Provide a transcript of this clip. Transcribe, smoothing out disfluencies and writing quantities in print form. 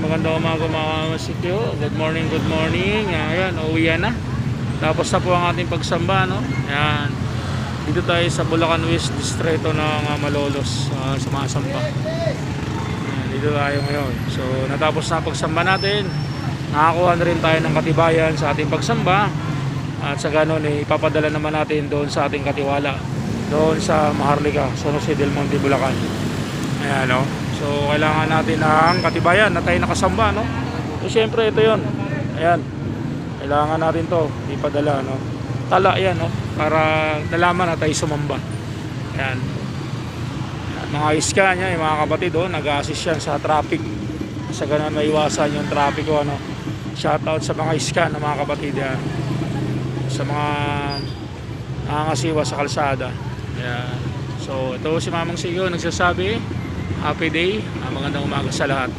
magandang umaga mga masityo. Good morning, good morning. Ayan, uwi na. Tapos na po ang ating pagsamba, no? Ayan. Dito tayo sa Bulacan West Distrito ng Malolos, sumasamba. Ayan, dito tayo ngayon. So, natapos na pagsamba natin. Nakakuha na rin tayo ng katibayan sa ating pagsamba. At sa ganun, ipapadala naman natin doon sa ating katiwala. Doon sa Maharlika, San Jose del Monte, Bulacan. Ayan, no? So kailangan natin ng katibayan na tayo nakasamba, no? So syempre ito 'yon. Ayan. Kailangan natin 'to ipadala, no? Tala 'yan, no? Para nalaman na tayo sumamba. Ayan. Mga iska niya, mga kapatid, nag-a-assist yan sa traffic. Sa ganun maiwasan yung traffic, ano. Shoutout sa mga iska na mga kapatid yan. Sa mga nangangasiwa sa kalsada. Ayan. So ito si Mamang Sigo nagsasabi, happy day, magandang umaga sa lahat.